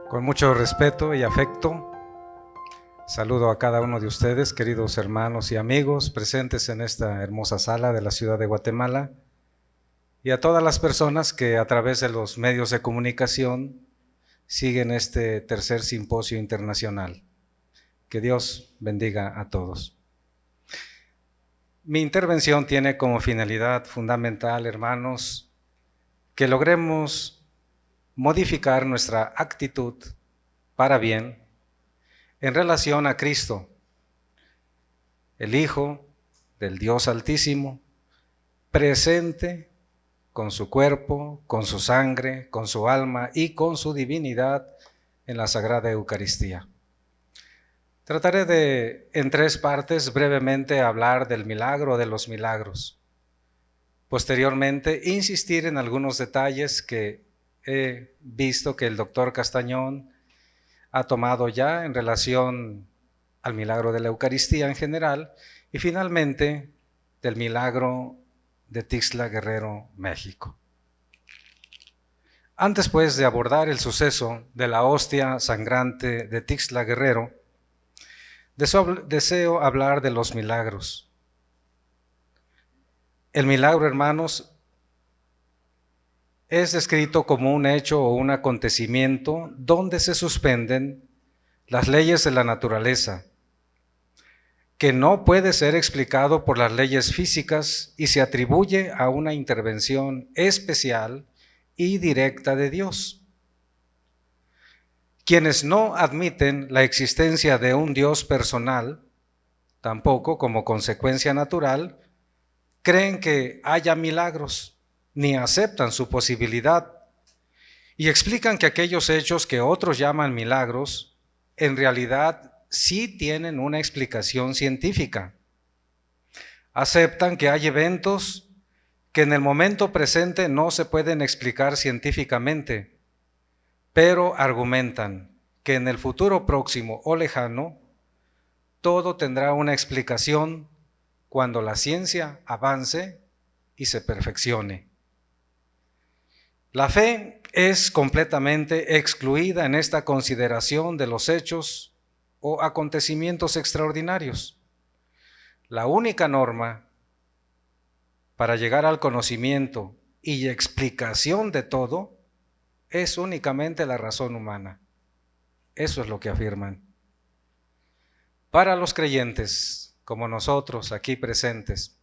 Con mucho respeto y afecto, saludo a cada uno de ustedes, queridos hermanos y amigos presentes en esta hermosa sala de la ciudad de Guatemala, y a todas las personas que a través de los medios de comunicación siguen este tercer simposio internacional. Que Dios bendiga a todos. Mi intervención tiene como finalidad fundamental, hermanos, que logremos modificar nuestra actitud para bien en relación a Cristo, el Hijo del Dios Altísimo, presente con su cuerpo, con su sangre, con su alma y con su divinidad en la Sagrada Eucaristía. Trataré de, en tres partes, brevemente hablar del milagro de los milagros. Posteriormente, insistir en algunos detalles que he visto que el doctor Castañón ha tomado ya en relación al milagro de la Eucaristía en general y finalmente del milagro de Tixla Guerrero, México. Antes pues de abordar el suceso de la hostia sangrante de Tixla Guerrero, deseo hablar de los milagros. El milagro, hermanos, es descrito como un hecho o un acontecimiento donde se suspenden las leyes de la naturaleza, que no puede ser explicado por las leyes físicas y se atribuye a una intervención especial y directa de Dios. Quienes no admiten la existencia de un Dios personal, tampoco como consecuencia natural, creen que haya milagros, ni aceptan su posibilidad, y explican que aquellos hechos que otros llaman milagros, en realidad sí tienen una explicación científica. Aceptan que hay eventos que en el momento presente no se pueden explicar científicamente, pero argumentan que en el futuro próximo o lejano, todo tendrá una explicación cuando la ciencia avance y se perfeccione. La fe es completamente excluida en esta consideración de los hechos o acontecimientos extraordinarios. La única norma para llegar al conocimiento y explicación de todo es únicamente la razón humana. Eso es lo que afirman. Para los creyentes, como nosotros aquí presentes,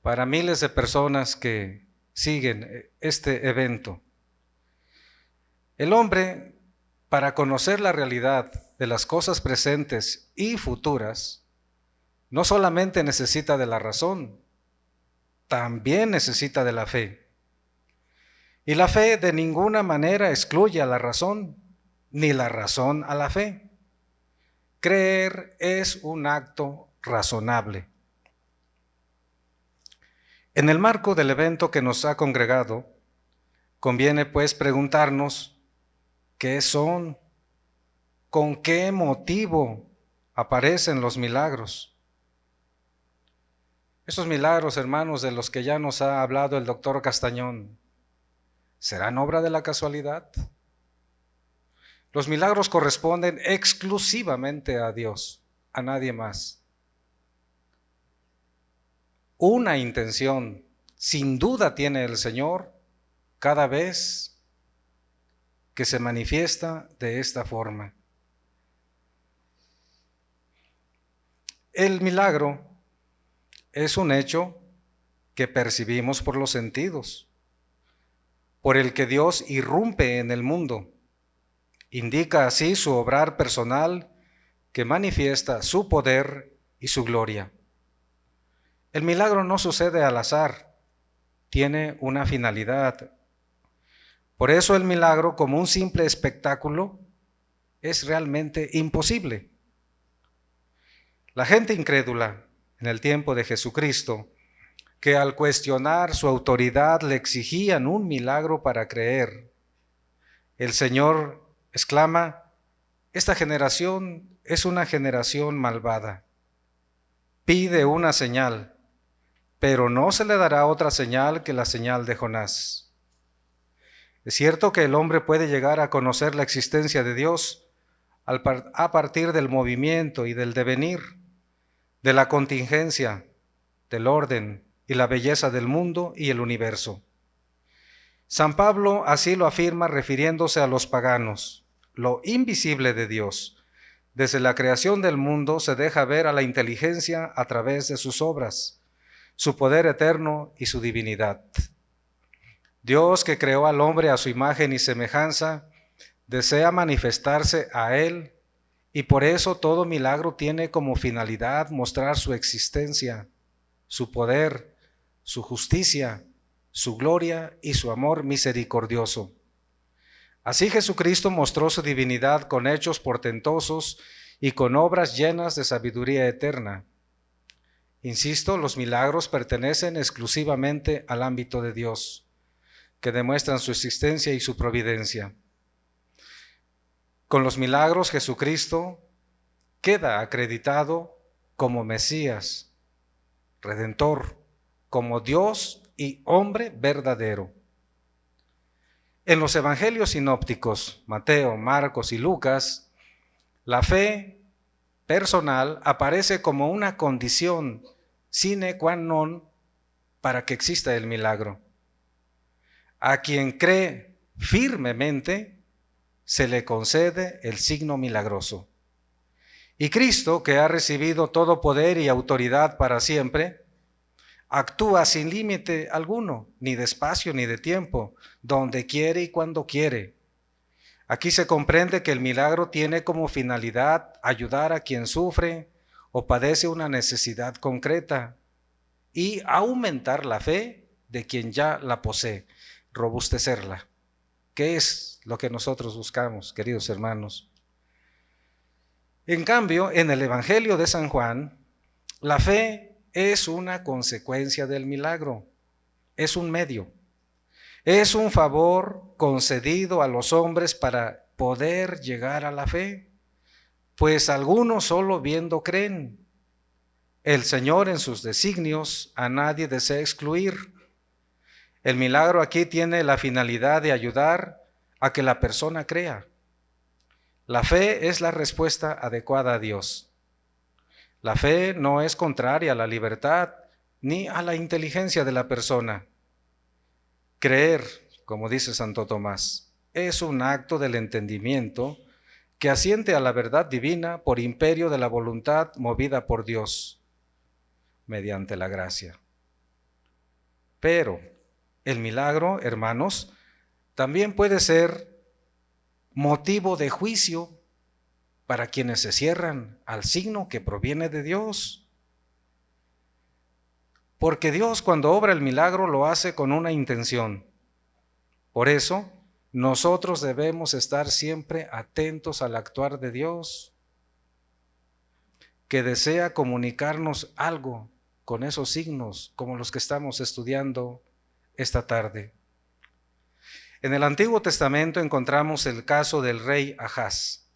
para miles de personas que siguen este evento, el hombre, para conocer la realidad de las cosas presentes y futuras, no solamente necesita de la razón, también necesita de la fe. Y la fe de ninguna manera excluye a la razón, ni la razón a la fe. Creer es un acto razonable. En el marco del evento que nos ha congregado, conviene pues preguntarnos qué son, con qué motivo aparecen los milagros. Esos milagros, hermanos, de los que ya nos ha hablado el doctor Castañón, ¿serán obra de la casualidad? Los milagros corresponden exclusivamente a Dios, a nadie más. Una intención, sin duda, tiene el Señor cada vez que se manifiesta de esta forma. El milagro es un hecho que percibimos por los sentidos, por el que Dios irrumpe en el mundo. Indica así su obrar personal que manifiesta su poder y su gloria. El milagro no sucede al azar, tiene una finalidad. Por eso el milagro, como un simple espectáculo, es realmente imposible. La gente incrédula en el tiempo de Jesucristo, que al cuestionar su autoridad le exigían un milagro para creer, el Señor exclama: esta generación es una generación malvada. Pide una señal, pero no se le dará otra señal que la señal de Jonás. Es cierto que el hombre puede llegar a conocer la existencia de Dios a partir del movimiento y del devenir, de la contingencia, del orden y la belleza del mundo y el universo. San Pablo así lo afirma refiriéndose a los paganos: lo invisible de Dios. Desde la creación del mundo se deja ver a la inteligencia a través de sus obras, su poder eterno y su divinidad. Dios, que creó al hombre a su imagen y semejanza, desea manifestarse a él, y por eso todo milagro tiene como finalidad mostrar su existencia, su poder, su justicia, su gloria y su amor misericordioso. Así Jesucristo mostró su divinidad con hechos portentosos y con obras llenas de sabiduría eterna. Insisto, los milagros pertenecen exclusivamente al ámbito de Dios, que demuestran su existencia y su providencia. Con los milagros, Jesucristo queda acreditado como Mesías, Redentor, como Dios y hombre verdadero. En los evangelios sinópticos, Mateo, Marcos y Lucas, la fe personal aparece como una condición sine qua non para que exista el milagro. A quien cree firmemente se le concede el signo milagroso. Y Cristo, que ha recibido todo poder y autoridad para siempre, actúa sin límite alguno, ni de espacio ni de tiempo, donde quiere y cuando quiere. Aquí se comprende que el milagro tiene como finalidad ayudar a quien sufre o padece una necesidad concreta y aumentar la fe de quien ya la posee, robustecerla. ¿Qué es lo que nosotros buscamos, queridos hermanos? En cambio, en el Evangelio de San Juan, la fe es una consecuencia del milagro, es un medio, es un favor concedido a los hombres para poder llegar a la fe, pues algunos solo viendo creen. El Señor en sus designios a nadie desea excluir. El milagro aquí tiene la finalidad de ayudar a que la persona crea. La fe es la respuesta adecuada a Dios. La fe no es contraria a la libertad ni a la inteligencia de la persona. Creer, como dice Santo Tomás, es un acto del entendimiento que asiente a la verdad divina por imperio de la voluntad movida por Dios, mediante la gracia. Pero el milagro, hermanos, también puede ser motivo de juicio para quienes se cierran al signo que proviene de Dios. Porque Dios, cuando obra el milagro, lo hace con una intención. Por eso, nosotros debemos estar siempre atentos al actuar de Dios, que desea comunicarnos algo con esos signos, como los que estamos estudiando esta tarde. En el Antiguo Testamento encontramos el caso del rey Ahaz.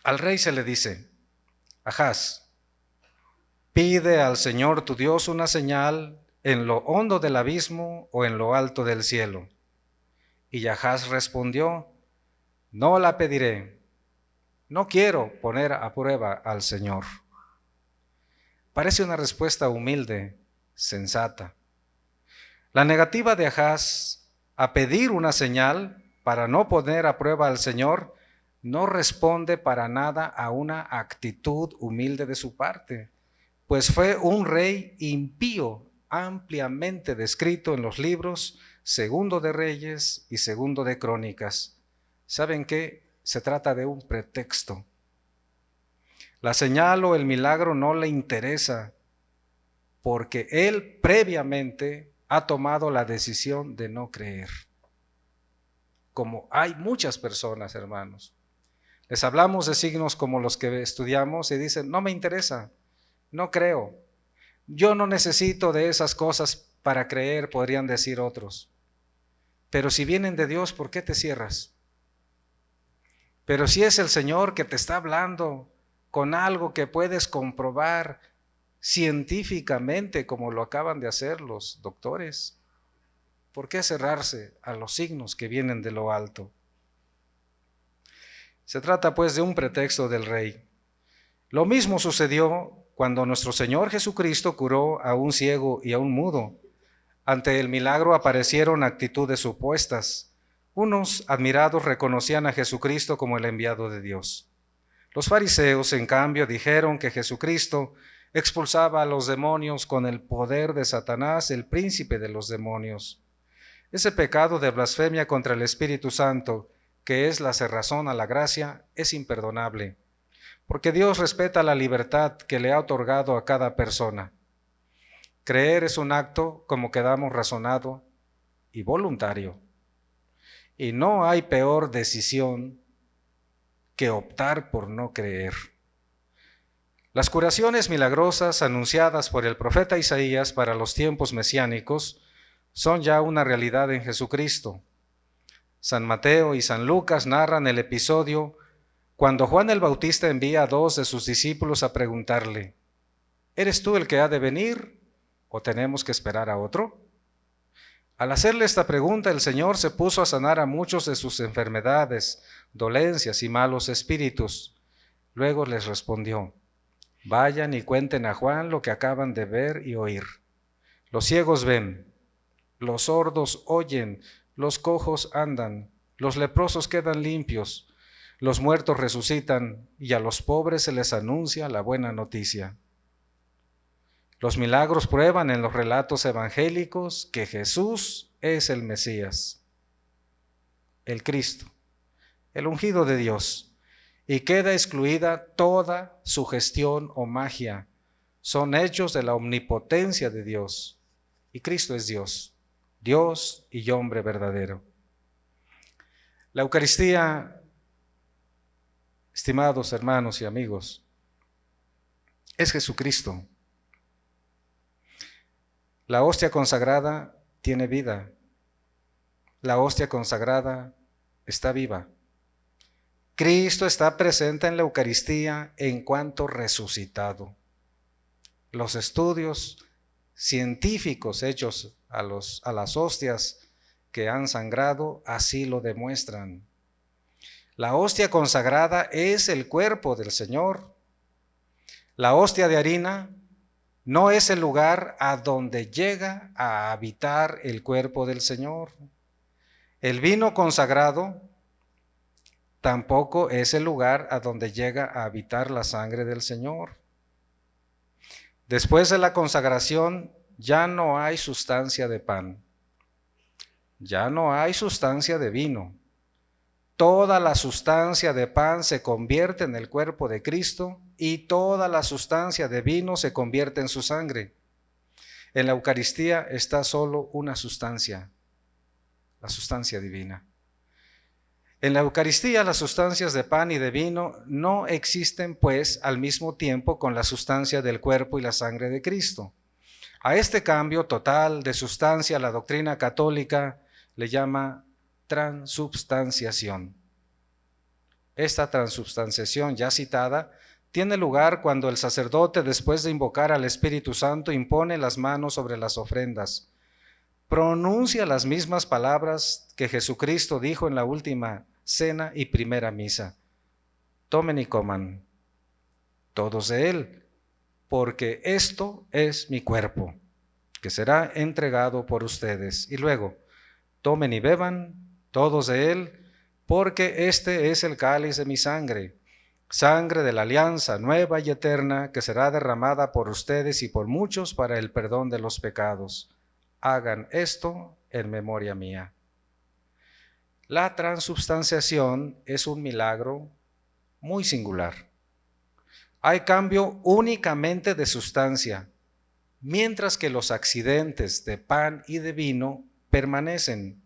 Al rey se le dice: Ahaz, pide al Señor tu Dios una señal en lo hondo del abismo o en lo alto del cielo. Y Ahaz respondió: no la pediré, no quiero poner a prueba al Señor. Parece una respuesta humilde, sensata. La negativa de Ahaz a pedir una señal para no poner a prueba al Señor no responde para nada a una actitud humilde de su parte, pues fue un rey impío, ampliamente descrito en los libros Segundo de Reyes y Segundo de Crónicas. ¿Saben qué? Se trata de un pretexto. La señal o el milagro no le interesa, porque él previamente ha tomado la decisión de no creer. Como hay muchas personas, hermanos. Les hablamos de signos como los que estudiamos y dicen: no me interesa, no creo. Yo no necesito de esas cosas para creer, podrían decir otros. Pero si vienen de Dios, ¿por qué te cierras? Pero si es el Señor que te está hablando con algo que puedes comprobar científicamente, como lo acaban de hacer los doctores, ¿Por qué cerrarse a los signos que vienen de lo alto? Se trata pues de un pretexto del rey. Lo mismo sucedió cuando nuestro Señor Jesucristo curó a un ciego y a un mudo. Ante el milagro aparecieron actitudes opuestas. Unos, admirados, reconocían a Jesucristo como el enviado de Dios. Los fariseos, en cambio, dijeron que Jesucristo expulsaba a los demonios con el poder de Satanás, el príncipe de los demonios. Ese pecado de blasfemia contra el Espíritu Santo, que es la cerrazón a la gracia, es imperdonable, porque Dios respeta la libertad que le ha otorgado a cada persona. Creer es un acto, como quedamos, razonado y voluntario. Y no hay peor decisión que optar por no creer. Las curaciones milagrosas anunciadas por el profeta Isaías para los tiempos mesiánicos son ya una realidad en Jesucristo. San Mateo y San Lucas narran el episodio cuando Juan el Bautista envía a 2 de sus discípulos a preguntarle: ¿eres tú el que ha de venir o tenemos que esperar a otro? Al hacerle esta pregunta, el Señor se puso a sanar a muchos de sus enfermedades, dolencias y malos espíritus. Luego les respondió: vayan y cuenten a Juan lo que acaban de ver y oír. Los ciegos ven, los sordos oyen, los cojos andan, los leprosos quedan limpios, los muertos resucitan y a los pobres se les anuncia la buena noticia. Los milagros prueban en los relatos evangélicos que Jesús es el Mesías, el Cristo, el ungido de Dios, y queda excluida toda sugestión o magia. Son hechos de la omnipotencia de Dios, y Cristo es Dios, Dios y hombre verdadero. La Eucaristía, estimados hermanos y amigos, es Jesucristo. La hostia consagrada tiene vida. La hostia consagrada está viva. Cristo está presente en la Eucaristía en cuanto resucitado. Los estudios científicos hechos a las hostias que han sangrado así lo demuestran. La hostia consagrada es el cuerpo del Señor. La hostia de harina no es el lugar a donde llega a habitar el cuerpo del Señor. El vino consagrado tampoco es el lugar a donde llega a habitar la sangre del Señor. Después de la consagración ya no hay sustancia de pan, ya no hay sustancia de vino. Toda la sustancia de pan se convierte en el cuerpo de Cristo y toda la sustancia de vino se convierte en su sangre. En la Eucaristía está solo una sustancia, la sustancia divina. En la Eucaristía las sustancias de pan y de vino no existen pues al mismo tiempo con la sustancia del cuerpo y la sangre de Cristo. A este cambio total de sustancia la doctrina católica le llama transubstanciación. Esta transubstanciación ya citada tiene lugar cuando el sacerdote, después de invocar al Espíritu Santo, impone las manos sobre las ofrendas, pronuncia las mismas palabras que Jesucristo dijo en la última cena y primera misa: tomen y coman todos de él, porque esto es mi cuerpo, que será entregado por ustedes. Y luego, tomen y beban todos de él, porque este es el cáliz de mi sangre, sangre de la alianza nueva y eterna, que será derramada por ustedes y por muchos para el perdón de los pecados. Hagan esto en memoria mía. La transubstanciación es un milagro muy singular. Hay cambio únicamente de sustancia, mientras que los accidentes de pan y de vino permanecen.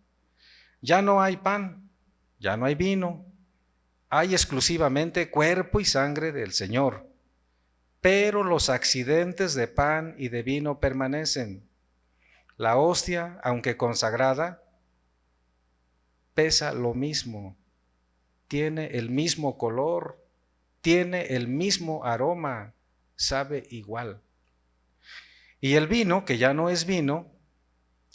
Ya no hay pan, ya no hay vino, hay exclusivamente cuerpo y sangre del Señor. Pero los accidentes de pan y de vino permanecen. La hostia, aunque consagrada, pesa lo mismo, tiene el mismo color, tiene el mismo aroma, sabe igual. Y el vino, que ya no es vino,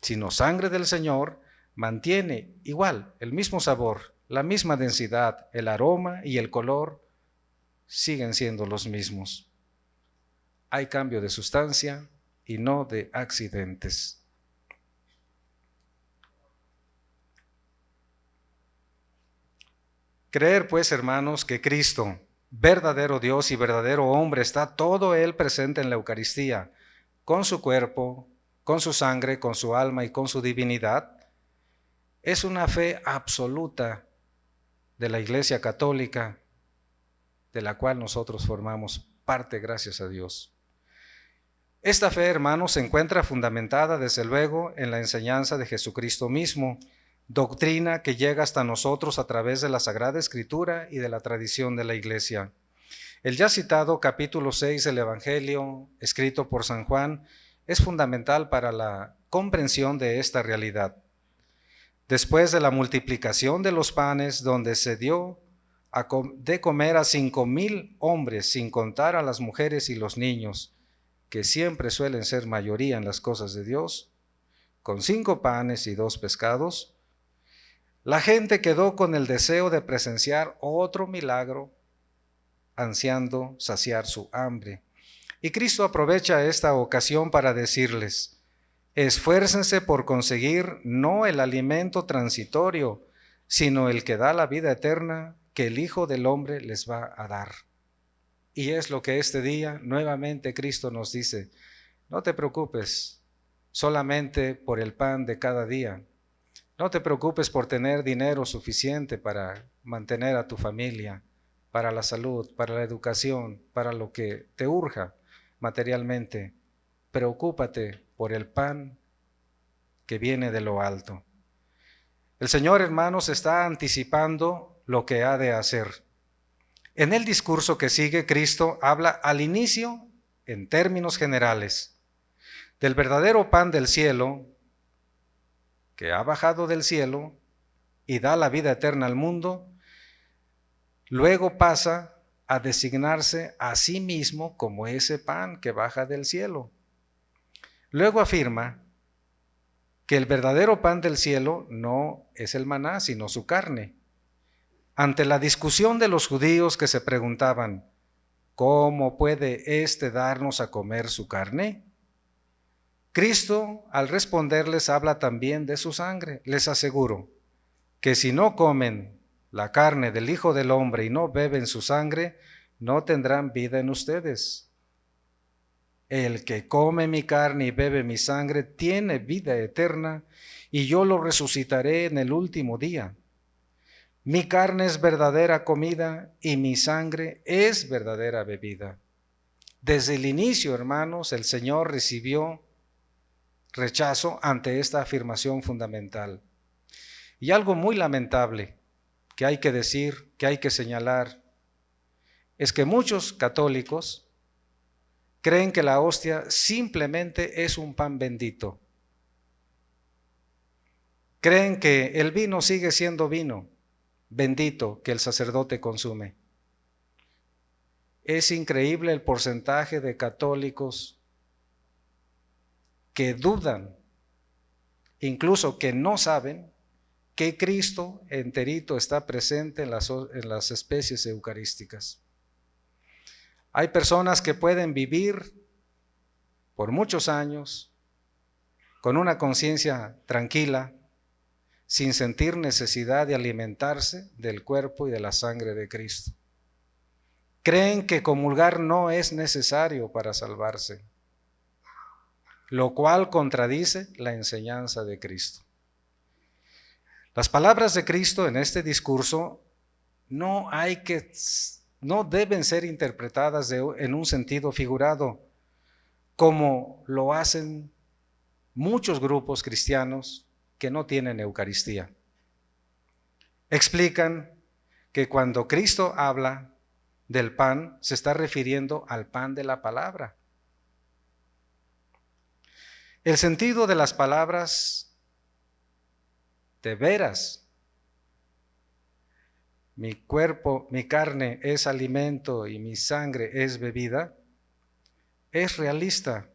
sino sangre del Señor, mantiene igual el mismo sabor, la misma densidad, el aroma y el color siguen siendo los mismos. Hay cambio de sustancia y no de accidentes. Creer, pues, hermanos, que Cristo, verdadero Dios y verdadero hombre, está todo Él presente en la Eucaristía, con su cuerpo, con su sangre, con su alma y con su divinidad, es una fe absoluta de la Iglesia Católica, de la cual nosotros formamos parte, gracias a Dios. Esta fe, hermanos, se encuentra fundamentada, desde luego, en la enseñanza de Jesucristo mismo, doctrina que llega hasta nosotros a través de la Sagrada Escritura y de la tradición de la Iglesia. El ya citado capítulo 6 del Evangelio, escrito por San Juan, es fundamental para la comprensión de esta realidad. Después de la multiplicación de los panes, donde se dio de comer a 5,000 hombres, sin contar a las mujeres y los niños, que siempre suelen ser mayoría en las cosas de Dios, con 5 panes y 2 pescados, la gente quedó con el deseo de presenciar otro milagro, ansiando saciar su hambre. Y Cristo aprovecha esta ocasión para decirles: esfuércense por conseguir no el alimento transitorio, sino el que da la vida eterna, que el Hijo del Hombre les va a dar. Y es lo que este día nuevamente Cristo nos dice: no te preocupes solamente por el pan de cada día. No te preocupes por tener dinero suficiente para mantener a tu familia, para la salud, para la educación, para lo que te urja materialmente. Preocúpate por el pan que viene de lo alto. El Señor, hermanos, está anticipando lo que ha de hacer. En el discurso que sigue, Cristo habla al inicio, en términos generales, del verdadero pan del cielo, que ha bajado del cielo y da la vida eterna al mundo. Luego pasa a designarse a sí mismo como ese pan que baja del cielo. Luego afirma que el verdadero pan del cielo no es el maná, sino su carne. Ante la discusión de los judíos que se preguntaban: ¿cómo puede éste darnos a comer su carne? Cristo, al responderles, habla también de su sangre. Les aseguro que si no comen la carne del Hijo del Hombre y no beben su sangre, no tendrán vida en ustedes. El que come mi carne y bebe mi sangre tiene vida eterna, y yo lo resucitaré en el último día. Mi carne es verdadera comida y mi sangre es verdadera bebida. Desde el inicio, hermanos, el Señor recibió rechazo ante esta afirmación fundamental. Y algo muy lamentable que hay que decir, que hay que señalar, es que muchos católicos creen que la hostia simplemente es un pan bendito. Creen que el vino sigue siendo vino bendito que el sacerdote consume. Es increíble el porcentaje de católicos que dudan, incluso que no saben que Cristo enterito está presente en las especies eucarísticas. Hay personas que pueden vivir por muchos años con una conciencia tranquila, sin sentir necesidad de alimentarse del cuerpo y de la sangre de Cristo. Creen que comulgar no es necesario para salvarse, lo cual contradice la enseñanza de Cristo. Las palabras de Cristo en este discurso no deben ser interpretadas en un sentido figurado, como lo hacen muchos grupos cristianos que no tienen Eucaristía. Explican que cuando Cristo habla del pan, se está refiriendo al pan de la palabra. El sentido de las palabras de veras, mi cuerpo, mi carne es alimento y mi sangre es bebida, es realista.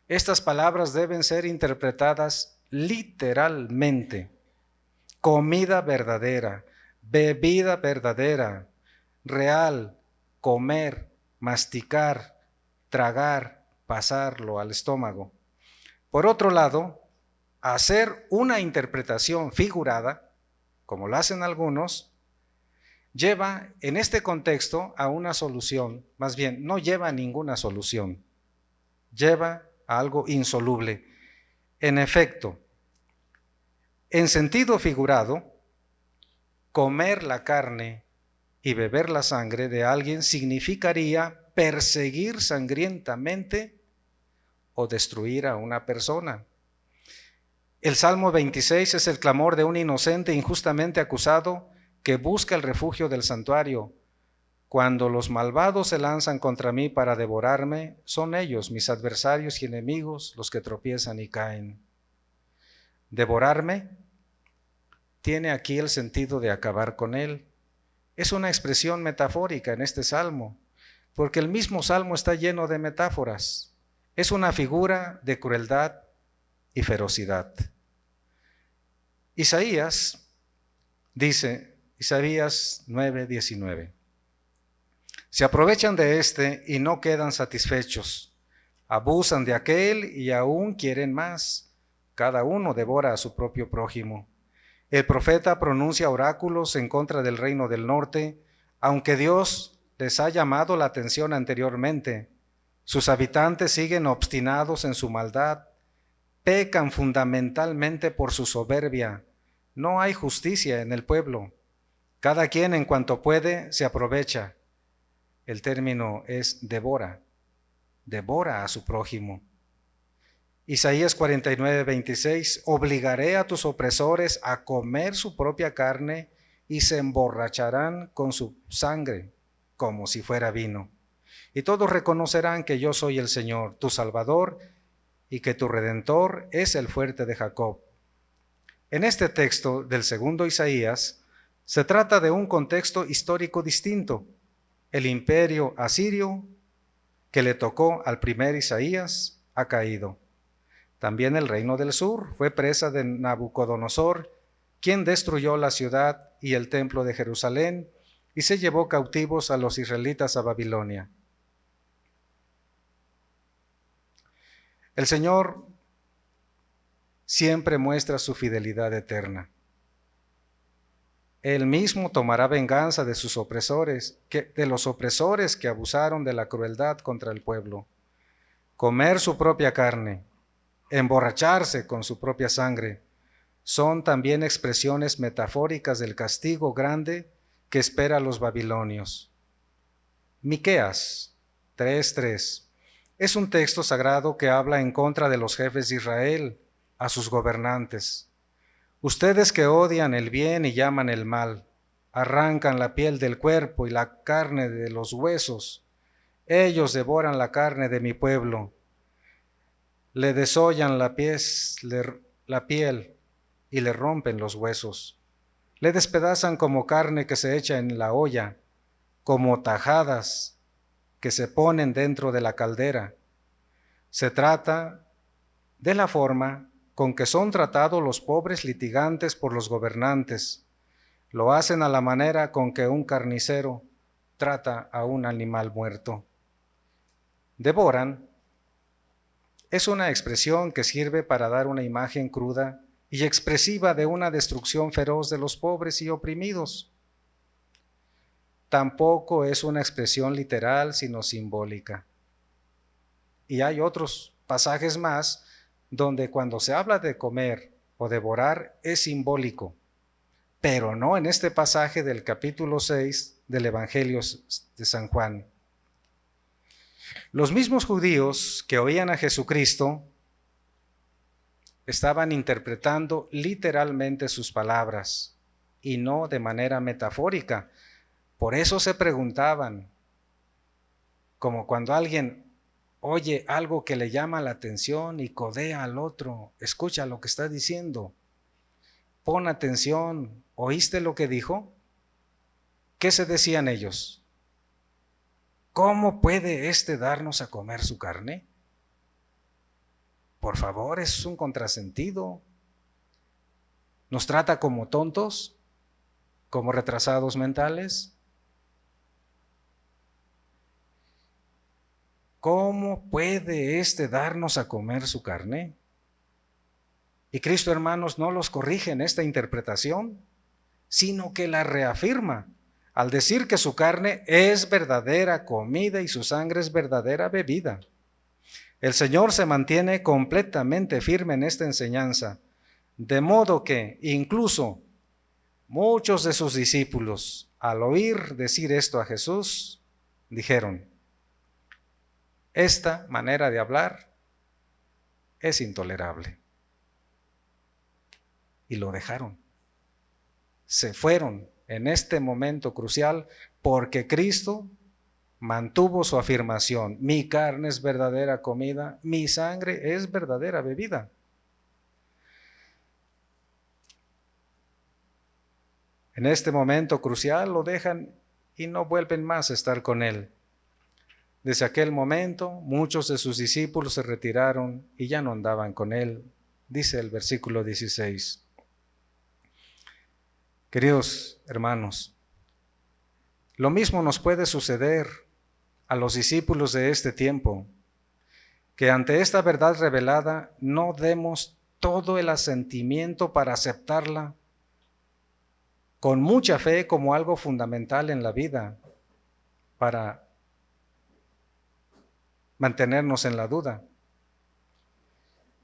Estas palabras deben ser interpretadas literalmente, comida verdadera, bebida verdadera, real, comer, masticar, tragar, pasarlo al estómago. Por otro lado, hacer una interpretación figurada, como lo hacen algunos, lleva en este contexto a una solución, más bien no lleva a ninguna solución, lleva a algo insoluble. En efecto, en sentido figurado, comer la carne y beber la sangre de alguien significaría perseguir sangrientamente o destruir a una persona. El Salmo 26 es el clamor de un inocente injustamente acusado que busca el refugio del santuario. Cuando los malvados se lanzan contra mí para devorarme, son ellos, mis adversarios y enemigos, los que tropiezan y caen. Devorarme tiene aquí el sentido de acabar con él. Es una expresión metafórica en este salmo, porque el mismo salmo está lleno de metáforas. Es una figura de crueldad y ferocidad. Isaías dice, Isaías 9:19, se aprovechan de este y no quedan satisfechos, abusan de aquel y aún quieren más, cada uno devora a su propio prójimo. El profeta pronuncia oráculos en contra del reino del norte, aunque Dios les ha llamado la atención anteriormente. Sus habitantes siguen obstinados en su maldad, pecan fundamentalmente por su soberbia. No hay justicia en el pueblo. Cada quien en cuanto puede se aprovecha. El término es devora a su prójimo. Isaías 49:26, obligaré a tus opresores a comer su propia carne y se emborracharán con su sangre como si fuera vino. Y todos reconocerán que yo soy el Señor, tu Salvador, y que tu Redentor es el fuerte de Jacob. En este texto del segundo Isaías, se trata de un contexto histórico distinto. El imperio asirio que le tocó al primer Isaías ha caído. También el reino del sur fue presa de Nabucodonosor, quien destruyó la ciudad y el templo de Jerusalén y se llevó cautivos a los israelitas a Babilonia. El Señor siempre muestra su fidelidad eterna. Él mismo tomará venganza de sus opresores, de los opresores que abusaron de la crueldad contra el pueblo. Comer su propia carne, emborracharse con su propia sangre, son también expresiones metafóricas del castigo grande que espera a los babilonios. Miqueas 3:3 es un texto sagrado que habla en contra de los jefes de Israel, a sus gobernantes. Ustedes que odian el bien y llaman el mal, arrancan la piel del cuerpo y la carne de los huesos. Ellos devoran la carne de mi pueblo. Le desollan la piel y le rompen los huesos. Le despedazan como carne que se echa en la olla, como tajadas que se ponen dentro de la caldera. Se trata de la forma con que son tratados los pobres litigantes por los gobernantes. Lo hacen a la manera con que un carnicero trata a un animal muerto. Devoran es una expresión que sirve para dar una imagen cruda y expresiva de una destrucción feroz de los pobres y oprimidos. Tampoco es una expresión literal, sino simbólica. Y hay otros pasajes más donde cuando se habla de comer o devorar es simbólico, pero no en este pasaje del capítulo 6 del Evangelio de San Juan. Los mismos judíos que oían a Jesucristo estaban interpretando literalmente sus palabras y no de manera metafórica. Por eso se preguntaban, como cuando alguien oye algo que le llama la atención y codea al otro, escucha lo que está diciendo, pon atención, ¿oíste lo que dijo? ¿Qué se decían ellos? ¿Cómo puede éste darnos a comer su carne? Por favor, es un contrasentido. ¿Nos trata como tontos? ¿Como retrasados mentales? ¿Cómo puede éste darnos a comer su carne? Y Cristo, hermanos, no los corrige en esta interpretación, sino que la reafirma al decir que su carne es verdadera comida y su sangre es verdadera bebida. El Señor se mantiene completamente firme en esta enseñanza, de modo que incluso muchos de sus discípulos, al oír decir esto a Jesús, dijeron: esta manera de hablar es intolerable. Y lo dejaron. Se fueron en este momento crucial porque Cristo mantuvo su afirmación: mi carne es verdadera comida, mi sangre es verdadera bebida. En este momento crucial lo dejan y no vuelven más a estar con él. Desde aquel momento, muchos de sus discípulos se retiraron y ya no andaban con él, dice el versículo 16. Queridos hermanos, lo mismo nos puede suceder a los discípulos de este tiempo, que ante esta verdad revelada no demos todo el asentimiento para aceptarla con mucha fe como algo fundamental en la vida, para mantenernos en la duda.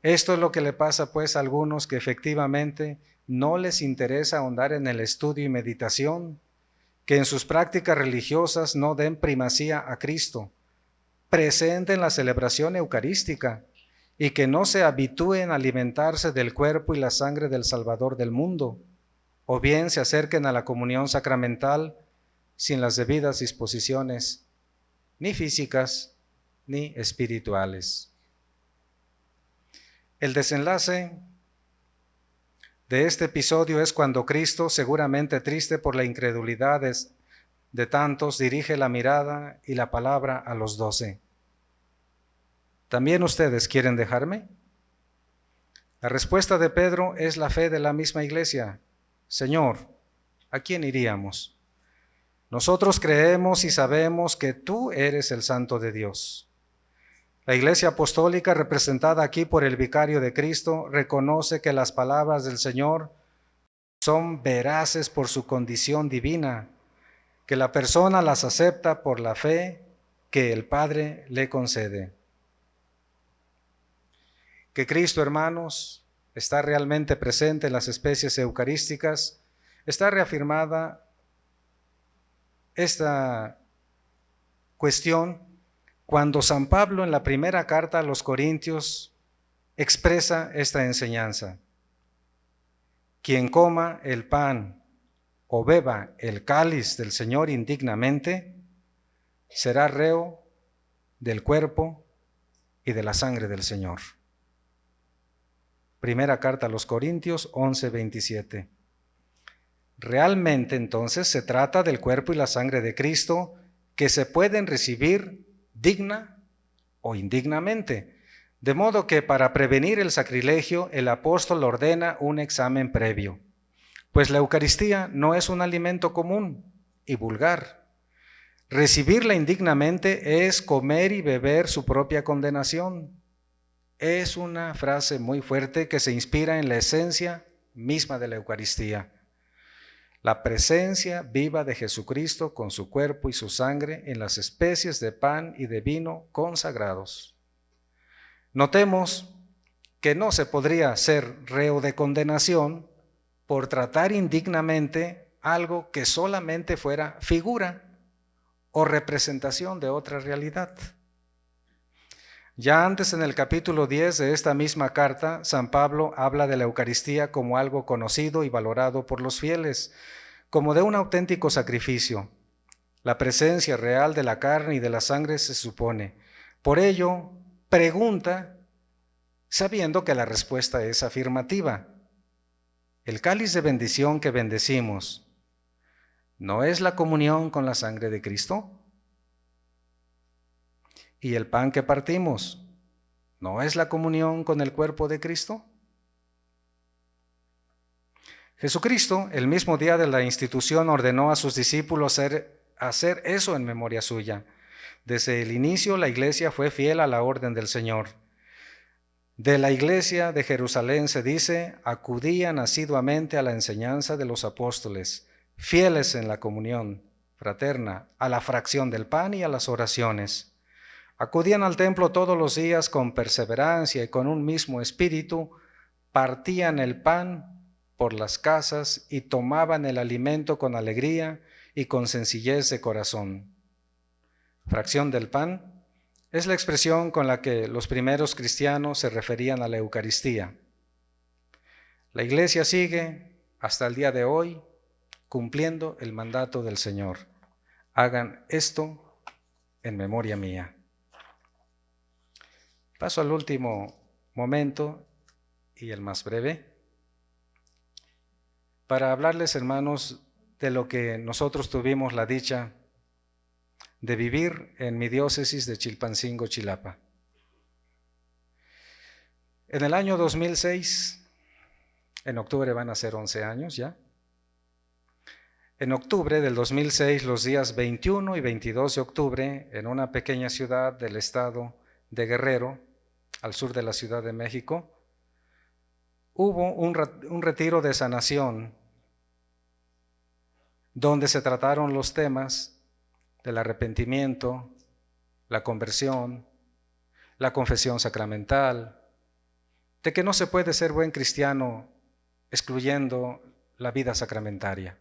Esto es lo que le pasa pues a algunos que efectivamente no les interesa ahondar en el estudio y meditación, que en sus prácticas religiosas no den primacía a Cristo, presente en la celebración eucarística, y que no se habitúen a alimentarse del cuerpo y la sangre del Salvador del mundo, o bien se acerquen a la comunión sacramental sin las debidas disposiciones, ni físicas ni espirituales. El desenlace de este episodio es cuando Cristo, seguramente triste por la incredulidad de tantos, dirige la mirada y la palabra a los 12. ¿También ustedes quieren dejarme? La respuesta de Pedro es la fe de la misma iglesia. Señor, ¿a quién iríamos? Nosotros creemos y sabemos que tú eres el Santo de Dios. La Iglesia Apostólica, representada aquí por el Vicario de Cristo, reconoce que las palabras del Señor son veraces por su condición divina, que la persona las acepta por la fe que el Padre le concede. Que Cristo, hermanos, está realmente presente en las especies eucarísticas, está reafirmada esta cuestión cuando San Pablo en la primera carta a los Corintios expresa esta enseñanza: quien coma el pan o beba el cáliz del Señor indignamente, será reo del cuerpo y de la sangre del Señor. Primera carta a los Corintios 11:27. Realmente entonces se trata del cuerpo y la sangre de Cristo, que se pueden recibir digna o indignamente, de modo que para prevenir el sacrilegio el apóstol ordena un examen previo, pues la Eucaristía no es un alimento común y vulgar. Recibirla indignamente es comer y beber su propia condenación. Es una frase muy fuerte que se inspira en la esencia misma de la Eucaristía. La presencia viva de Jesucristo con su cuerpo y su sangre en las especies de pan y de vino consagrados. Notemos que no se podría ser reo de condenación por tratar indignamente algo que solamente fuera figura o representación de otra realidad. Ya antes, en el capítulo 10 de esta misma carta, San Pablo habla de la Eucaristía como algo conocido y valorado por los fieles, como de un auténtico sacrificio. La presencia real de la carne y de la sangre se supone. Por ello, pregunta, sabiendo que la respuesta es afirmativa: ¿el cáliz de bendición que bendecimos no es la comunión con la sangre de Cristo? ¿Y el pan que partimos no es la comunión con el cuerpo de Cristo? Jesucristo, el mismo día de la institución, ordenó a sus discípulos hacer eso en memoria suya. Desde el inicio, la iglesia fue fiel a la orden del Señor. De la iglesia de Jerusalén se dice: acudían asiduamente a la enseñanza de los apóstoles, fieles en la comunión fraterna, a la fracción del pan y a las oraciones. Acudían al templo todos los días con perseverancia y con un mismo espíritu, partían el pan por las casas y tomaban el alimento con alegría y con sencillez de corazón. Fracción del pan es la expresión con la que los primeros cristianos se referían a la Eucaristía. La Iglesia sigue hasta el día de hoy cumpliendo el mandato del Señor. Hagan esto en memoria mía. Paso al último momento y el más breve, para hablarles, hermanos, de lo que nosotros tuvimos la dicha de vivir en mi diócesis de Chilpancingo, Chilapa. En el año 2006, en octubre van a ser 11 años ya, en octubre del 2006, los días 21 y 22 de octubre, en una pequeña ciudad del estado de Guerrero, al sur de la Ciudad de México, hubo un retiro de sanación donde se trataron los temas del arrepentimiento, la conversión, la confesión sacramental, de que no se puede ser buen cristiano excluyendo la vida sacramentaria.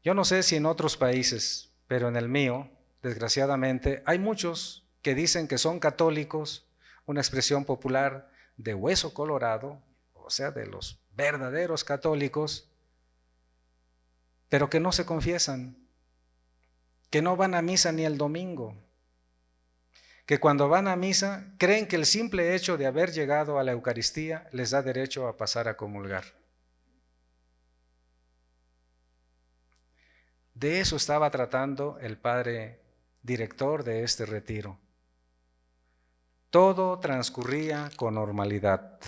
Yo no sé si en otros países, pero en el mío, desgraciadamente, hay muchos que dicen que son católicos, una expresión popular de hueso colorado, o sea, de los verdaderos católicos, pero que no se confiesan, que no van a misa ni el domingo, que cuando van a misa creen que el simple hecho de haber llegado a la Eucaristía les da derecho a pasar a comulgar. De eso estaba tratando el padre director de este retiro. Todo transcurría con normalidad.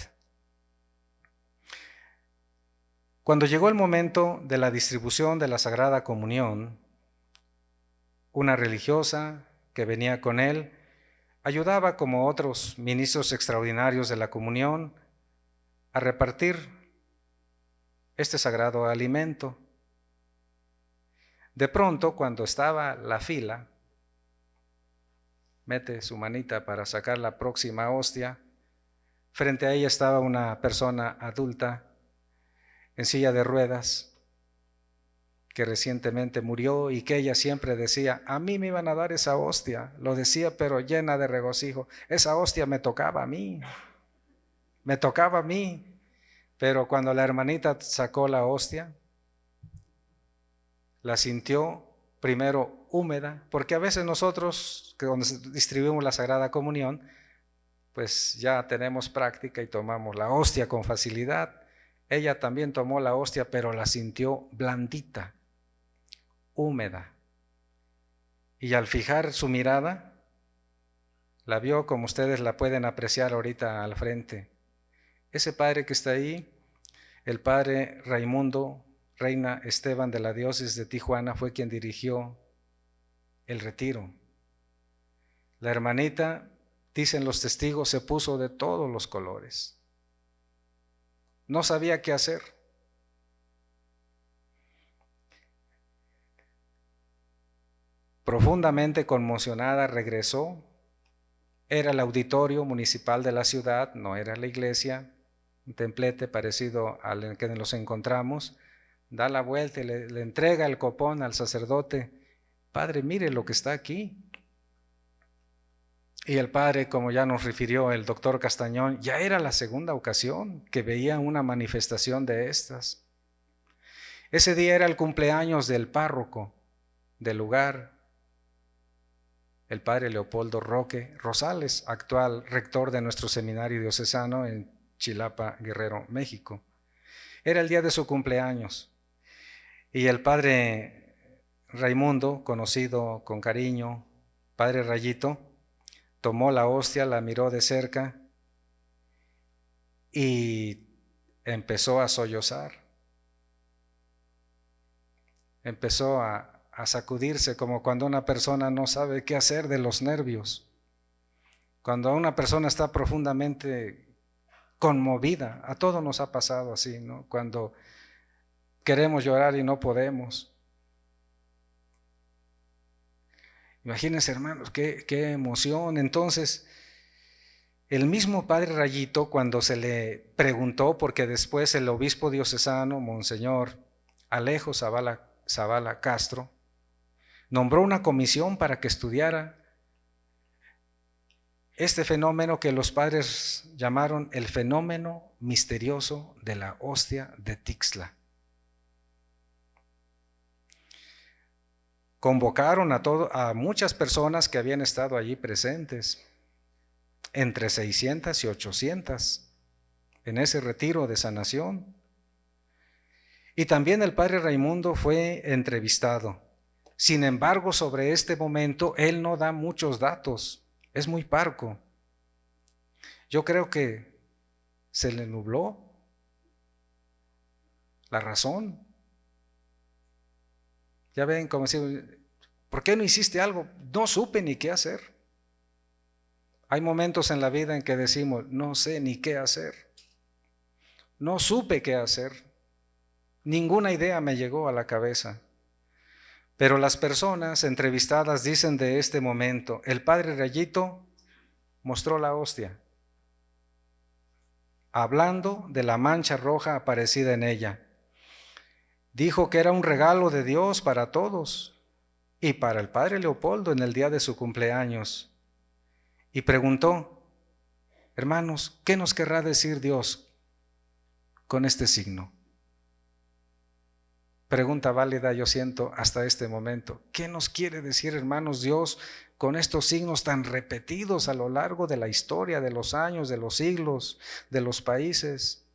Cuando llegó el momento de la distribución de la Sagrada Comunión, una religiosa que venía con él ayudaba, como otros ministros extraordinarios de la comunión, a repartir este sagrado alimento. De pronto, cuando estaba la fila, mete su manita para sacar la próxima hostia. Frente a ella estaba una persona adulta en silla de ruedas que recientemente murió y que ella siempre decía: a mí me iban a dar esa hostia. Lo decía pero llena de regocijo. Esa hostia me tocaba a mí. Pero cuando la hermanita sacó la hostia, la sintió primero húmeda, porque a veces nosotros, que cuando distribuimos la Sagrada Comunión, pues ya tenemos práctica y tomamos la hostia con facilidad. Ella también tomó la hostia, pero la sintió blandita, húmeda. Y al fijar su mirada, la vio como ustedes la pueden apreciar ahorita al frente. Ese padre que está ahí, el padre Raimundo Reina Esteban de la diócesis de Tijuana, fue quien dirigió el retiro. La hermanita, dicen los testigos, se puso de todos los colores. No sabía qué hacer. Profundamente conmocionada regresó. Era el auditorio municipal de la ciudad, no era la iglesia, un templete parecido al en que nos encontramos. Da la vuelta y le entrega el copón al sacerdote. Padre, mire lo que está aquí. Y el padre, como ya nos refirió el doctor Castañón, ya era la segunda ocasión que veía una manifestación de estas. Ese día era el cumpleaños del párroco del lugar, el padre Leopoldo Roque Rosales, actual rector de nuestro seminario diocesano en Chilapa, Guerrero, México. Era el día de su cumpleaños. Y el padre Raimundo, conocido con cariño, padre Rayito, tomó la hostia, la miró de cerca y empezó a sollozar. empezó a sacudirse, como cuando una persona no sabe qué hacer de los nervios. Cuando una persona está profundamente conmovida, a todos nos ha pasado así, ¿no? Cuando queremos llorar y no podemos. Imagínense, hermanos, qué emoción. Entonces, el mismo padre Rayito, cuando se le preguntó, porque después el obispo diocesano, Monseñor Alejo Zavala Castro, nombró una comisión para que estudiara este fenómeno que los padres llamaron el fenómeno misterioso de la hostia de Tixla. Convocaron a muchas personas que habían estado allí presentes, entre 600 y 800, en ese retiro de sanación. Y también el padre Raimundo fue entrevistado. Sin embargo, sobre este momento, él no da muchos datos, es muy parco. Yo creo que se le nubló la razón. Ya ven, como si, ¿por qué no hiciste algo? No supe ni qué hacer. Hay momentos en la vida en que decimos, no sé ni qué hacer. No supe qué hacer. Ninguna idea me llegó a la cabeza. Pero las personas entrevistadas dicen de este momento, el padre Rayito mostró la hostia, hablando de la mancha roja aparecida en ella. Dijo que era un regalo de Dios para todos y para el padre Leopoldo en el día de su cumpleaños. Y preguntó, hermanos, ¿qué nos querrá decir Dios con este signo? Pregunta válida, yo siento, hasta este momento. ¿Qué nos quiere decir, hermanos, Dios con estos signos tan repetidos a lo largo de la historia, de los años, de los siglos, de los países?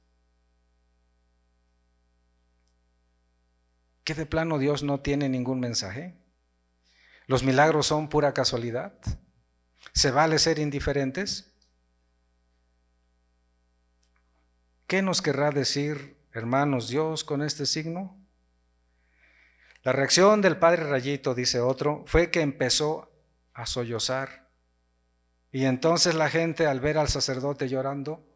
¿Que de plano Dios no tiene ningún mensaje? ¿Los milagros son pura casualidad? ¿Se vale ser indiferentes? ¿Qué nos querrá decir, hermanos, Dios con este signo? La reacción del padre Rayito, dice otro, fue que empezó a sollozar. Y entonces la gente, al ver al sacerdote llorando,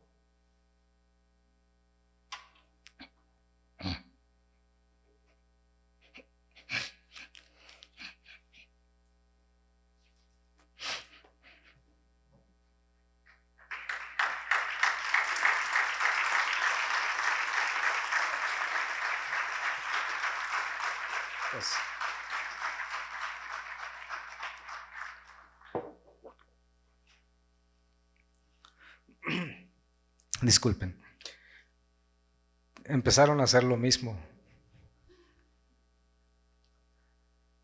pues, disculpen, empezaron a hacer lo mismo.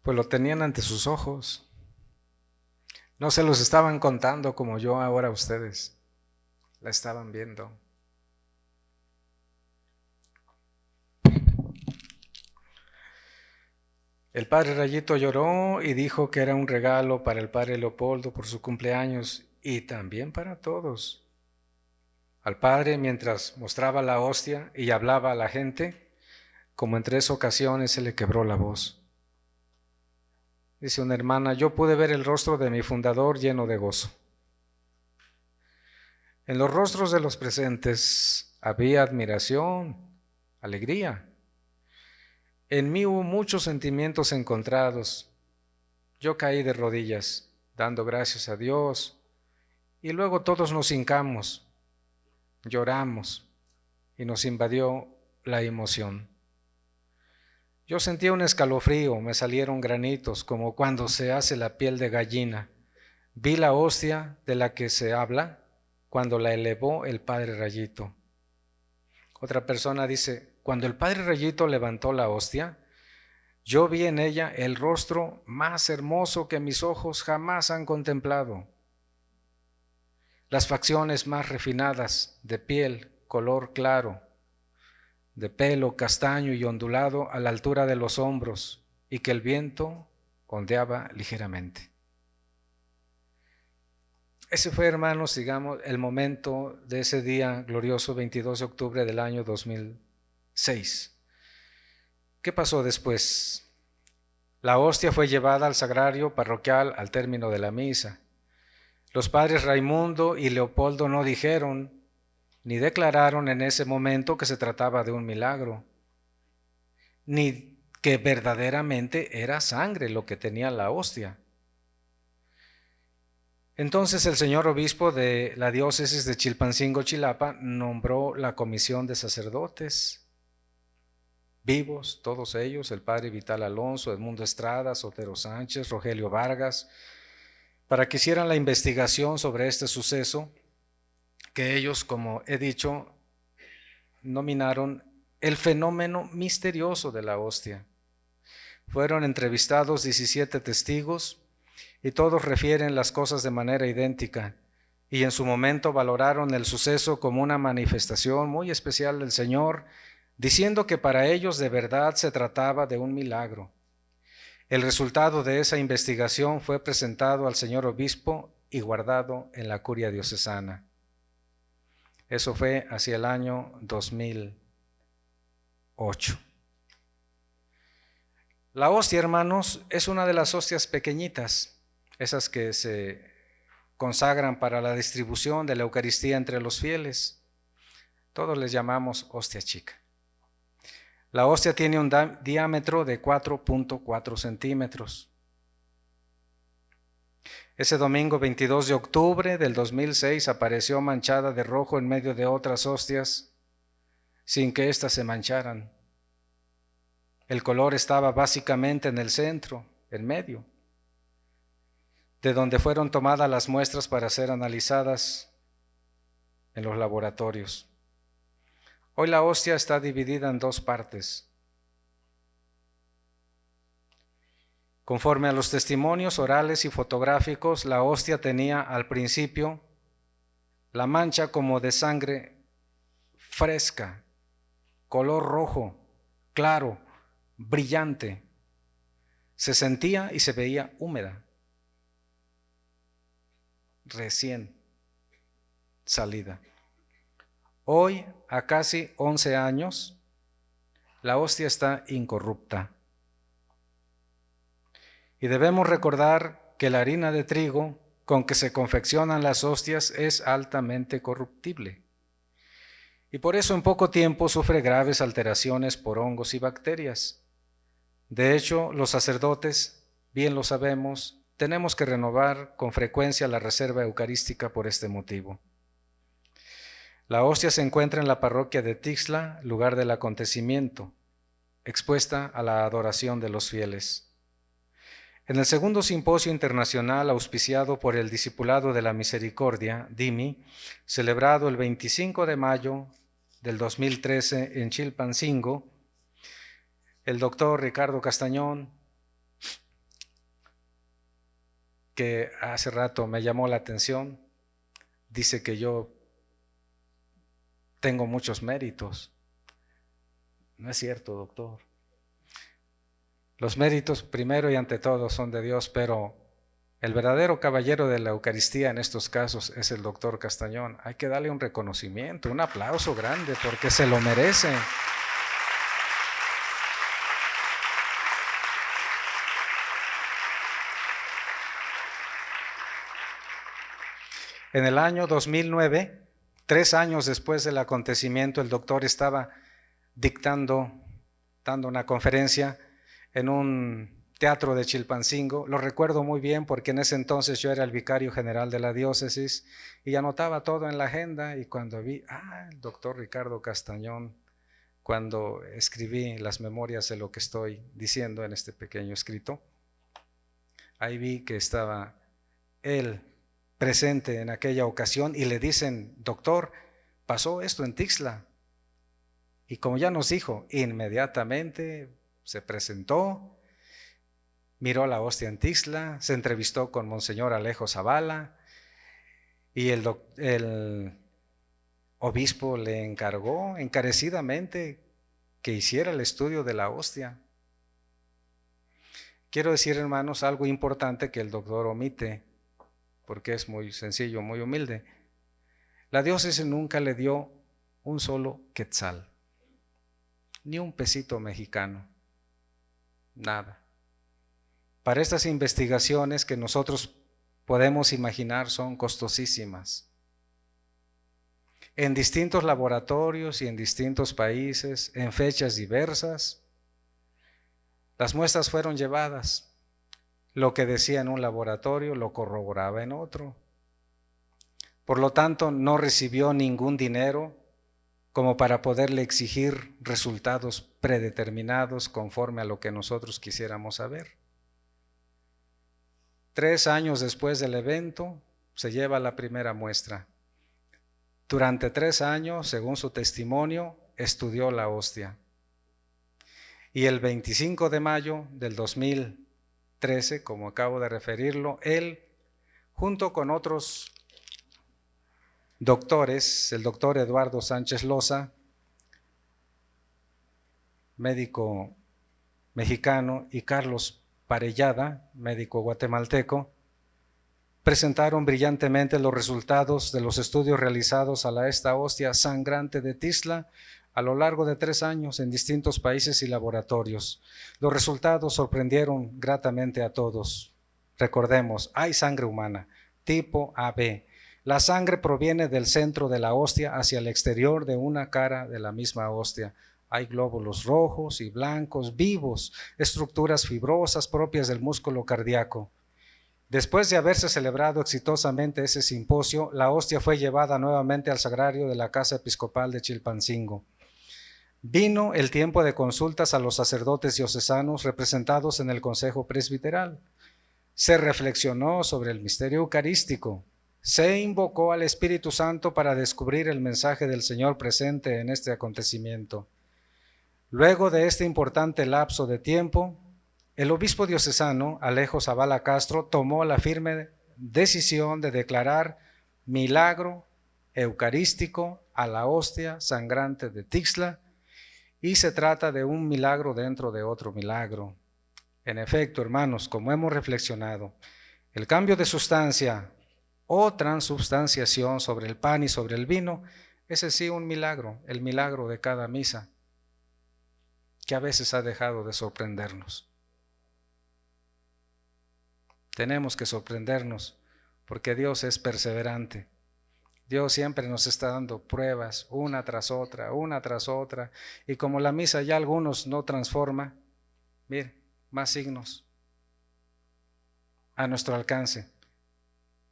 Pues lo tenían ante sus ojos. No se los estaban contando como yo ahora a ustedes. La estaban viendo. El padre Rayito lloró y dijo que era un regalo para el padre Leopoldo por su cumpleaños y también para todos. Al padre, mientras mostraba la hostia y hablaba a la gente, como en 3 ocasiones se le quebró la voz. Dice una hermana, yo pude ver el rostro de mi fundador lleno de gozo. En los rostros de los presentes había admiración, alegría. En mí hubo muchos sentimientos encontrados. Yo caí de rodillas, dando gracias a Dios, y luego todos nos hincamos, lloramos, y nos invadió la emoción. Yo sentía un escalofrío, me salieron granitos, como cuando se hace la piel de gallina. Vi la hostia de la que se habla cuando la elevó el padre Rayito. Otra persona dice, cuando el padre Rayito levantó la hostia, yo vi en ella el rostro más hermoso que mis ojos jamás han contemplado. Las facciones más refinadas, de piel, color claro, de pelo castaño y ondulado a la altura de los hombros, y que el viento ondeaba ligeramente. Ese fue, hermanos, digamos, el momento de ese día glorioso, 22 de octubre del año 2006. ¿Qué pasó después? La hostia fue llevada al sagrario parroquial al término de la misa. Los padres Raimundo y Leopoldo no dijeron ni declararon en ese momento que se trataba de un milagro, ni que verdaderamente era sangre lo que tenía la hostia. Entonces el señor obispo de la diócesis de Chilpancingo, Chilapa, nombró la comisión de sacerdotes vivos, todos ellos, el padre Vital Alonso, Edmundo Estrada, Sotero Sánchez, Rogelio Vargas, para que hicieran la investigación sobre este suceso que ellos, como he dicho, nominaron el fenómeno misterioso de la hostia. Fueron entrevistados 17 testigos y todos refieren las cosas de manera idéntica y en su momento valoraron el suceso como una manifestación muy especial del Señor, diciendo que para ellos de verdad se trataba de un milagro. El resultado de esa investigación fue presentado al señor obispo y guardado en la curia diocesana. Eso fue hacia el año 2008. La hostia, hermanos, es una de las hostias pequeñitas, esas que se consagran para la distribución de la Eucaristía entre los fieles. Todos les llamamos hostia chica. La hostia tiene un diámetro de 4.4 centímetros. Ese domingo 22 de octubre del 2006 apareció manchada de rojo en medio de otras hostias, sin que éstas se mancharan. El color estaba básicamente en el centro, en medio, de donde fueron tomadas las muestras para ser analizadas en los laboratorios. Hoy la hostia está dividida en dos partes. Conforme a los testimonios orales y fotográficos, la hostia tenía al principio la mancha como de sangre fresca, color rojo, claro, brillante. Se sentía y se veía húmeda, recién salida. Hoy, a casi 11 años, la hostia está incorrupta. Y debemos recordar que la harina de trigo con que se confeccionan las hostias es altamente corruptible. Y por eso en poco tiempo sufre graves alteraciones por hongos y bacterias. De hecho, los sacerdotes, bien lo sabemos, tenemos que renovar con frecuencia la reserva eucarística por este motivo. La hostia se encuentra en la parroquia de Tixla, lugar del acontecimiento, expuesta a la adoración de los fieles. En el segundo simposio internacional auspiciado por el Discipulado de la Misericordia, DIMI, celebrado el 25 de mayo del 2013 en Chilpancingo, el doctor Ricardo Castañón, que hace rato me llamó la atención, dice que yo tengo muchos méritos. No es cierto, doctor. Los méritos primero y ante todo son de Dios, pero el verdadero caballero de la Eucaristía en estos casos es el doctor Castañón. Hay que darle un reconocimiento, un aplauso grande porque se lo merece. En el año 2009, 3 años después del acontecimiento, el doctor estaba dando una conferencia en un teatro de Chilpancingo. Lo recuerdo muy bien porque en ese entonces yo era el vicario general de la diócesis y anotaba todo en la agenda, y cuando vi, el doctor Ricardo Castañón, cuando escribí las memorias de lo que estoy diciendo en este pequeño escrito, ahí vi que estaba él presente en aquella ocasión y le dicen: doctor, pasó esto en Tixla. Y como ya nos dijo, inmediatamente se presentó, miró la hostia en Tixla, se entrevistó con Monseñor Alejo Zavala y el obispo le encargó encarecidamente que hiciera el estudio de la hostia. Quiero decir, hermanos, algo importante que el doctor omite, porque es muy sencillo, muy humilde. La diócesis nunca le dio un solo quetzal, ni un pesito mexicano, nada. para estas investigaciones que nosotros podemos imaginar son costosísimas. En distintos laboratorios y en distintos países, en fechas diversas, las muestras fueron llevadas. Lo que decía en un laboratorio lo corroboraba en otro. Por lo tanto, no recibió ningún dinero como para poderle exigir resultados predeterminados conforme a lo que nosotros quisiéramos saber. 3 años después del evento, se lleva la primera muestra. Durante 3 años, según su testimonio, estudió la hostia. Y el 25 de mayo del 2013, como acabo de referirlo, él, junto con otros doctores, el doctor Eduardo Sánchez Loza, médico mexicano, y Carlos Parellada, médico guatemalteco, presentaron brillantemente los resultados de los estudios realizados a esta hostia sangrante de Tixla a lo largo de 3 años en distintos países y laboratorios. Los resultados sorprendieron gratamente a todos. Recordemos, hay sangre humana, tipo AB. La sangre proviene del centro de la hostia hacia el exterior de una cara de la misma hostia. Hay glóbulos rojos y blancos vivos, estructuras fibrosas propias del músculo cardíaco. Después de haberse celebrado exitosamente ese simposio, la hostia fue llevada nuevamente al sagrario de la Casa Episcopal de Chilpancingo. Vino el tiempo de consultas a los sacerdotes diocesanos representados en el Consejo Presbiteral. Se reflexionó sobre el misterio eucarístico. Se invocó al Espíritu Santo para descubrir el mensaje del Señor presente en este acontecimiento. Luego de este importante lapso de tiempo, el obispo diocesano, Alejo Zavala Castro, tomó la firme decisión de declarar milagro eucarístico a la hostia sangrante de Tixla, y se trata de un milagro dentro de otro milagro. En efecto, hermanos, como hemos reflexionado, el cambio de sustancia o transubstanciación sobre el pan y sobre el vino, ese sí un milagro, el milagro de cada misa, que a veces ha dejado de sorprendernos. Tenemos que sorprendernos porque Dios es perseverante. Dios siempre nos está dando pruebas una tras otra, y como la misa ya algunos no transforma, mire, más signos a nuestro alcance.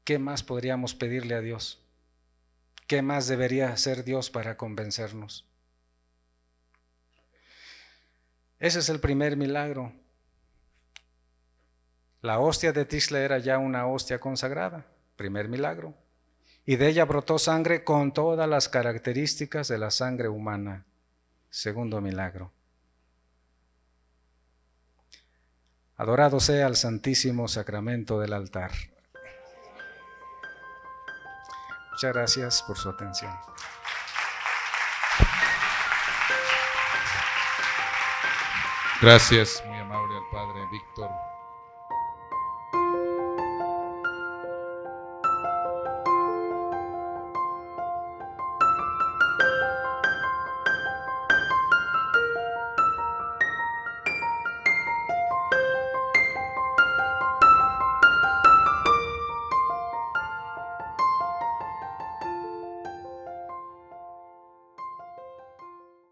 ¿Qué más podríamos pedirle a Dios? ¿Qué más debería hacer Dios para convencernos? Ese es el primer milagro. La hostia de Tixla era ya una hostia consagrada, primer milagro, y de ella brotó sangre con todas las características de la sangre humana, segundo milagro. Adorado sea el Santísimo Sacramento del altar. Muchas gracias por su atención. Gracias, muy amable al Padre Víctor